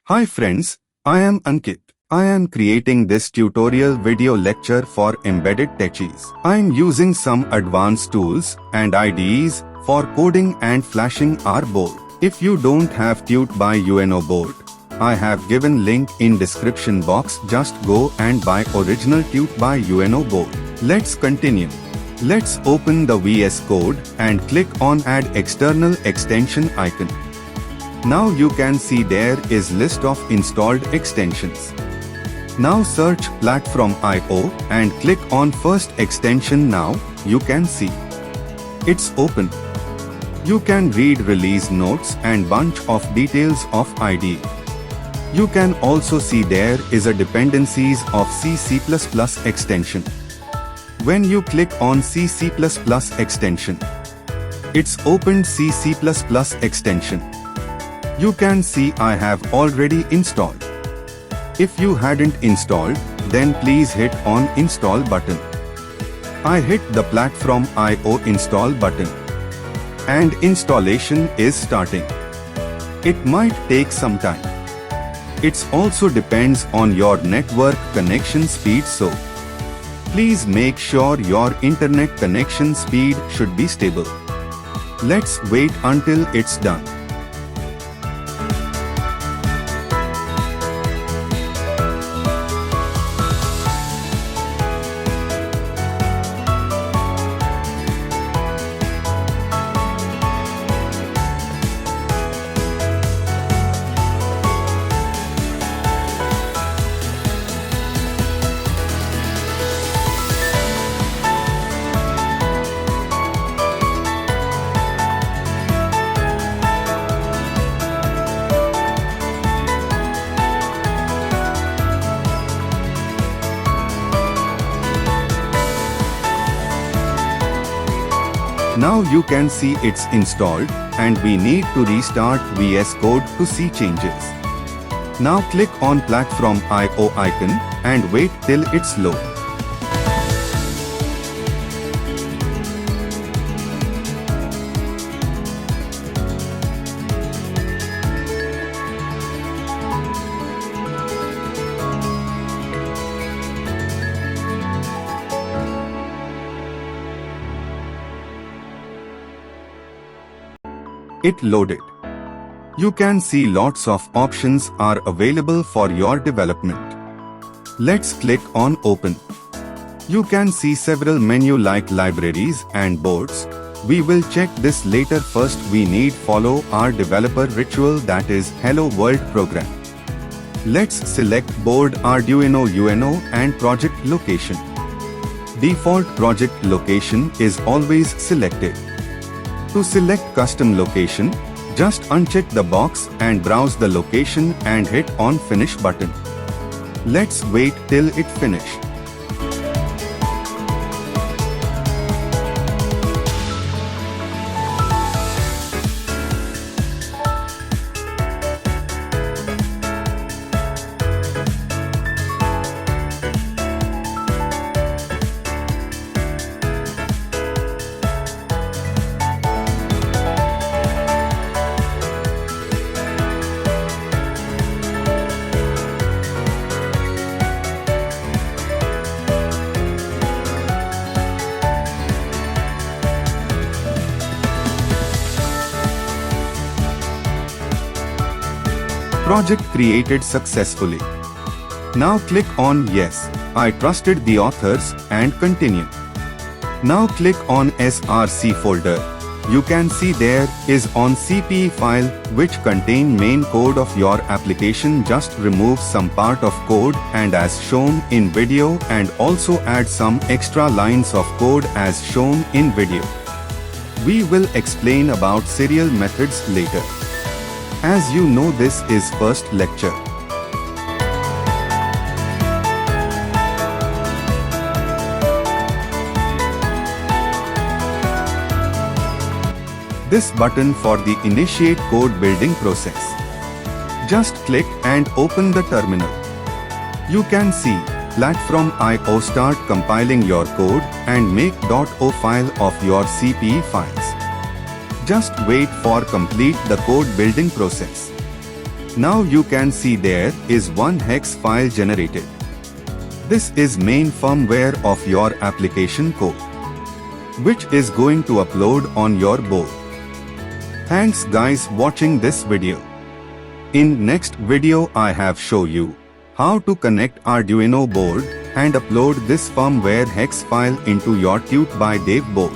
Hi friends, I am Ankit. I am creating this tutorial video lecture for embedded techies. I am using some advanced tools and IDEs for coding and flashing our board. If you don't have Tut by UNO board, I have given link in description box. Just go and buy original Tut by UNO board. Let's continue. Let's open the VS Code and click on Add External Extension icon. Now you can see there is list of installed extensions. Now search Platform.io and click on first extension. Now you can see it's open. You can read release notes and bunch of details of IDE. You can also see there is a dependencies of C++ extension. When you click on C++ extension, it's opened C++ extension. You can see I have already installed. If you hadn't installed, then please hit on install button. I hit the Platform.io install button. And installation is starting. It might take some time. It also depends on your network connection speed, so please make sure your internet connection speed should be stable. Let's wait until it's done. Now you can see it's installed and we need to restart VS Code to see changes. Now click on Platform.io icon and wait till it's load. It loaded. You can see lots of options are available for your development. Let's click on Open. You can see several menu like libraries and boards. We will check this later. First we need follow our developer ritual, that is Hello World program. Let's select board Arduino UNO and project location. Default project location is always selected. To select custom location, just uncheck the box and browse the location and hit on Finish button. Let's wait till it finish. Project created successfully. Now click on Yes, I trusted the authors and continue. Now click on SRC folder. You can see there is on CP file which contain main code of your application. Just remove some part of code and as shown in video and also add some extra lines of code as shown in video. We will explain about serial methods later. As you know, this is first lecture. This button for the initiate code building process. Just click and open the terminal. You can see Platform.io start compiling your code and make .o file of your CP files. Just wait for complete the code building process. Now you can see there is one hex file generated. This is main firmware of your application code, which is going to upload on your board. Thanks guys watching this video. In next video I have show you how to connect Arduino board and upload this firmware hex file into your Tut by Dave board.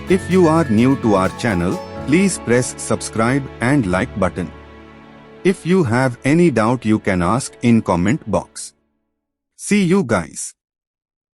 If you are new to our channel, please press subscribe and like button. If you have any doubt you can ask in comment box. See you guys.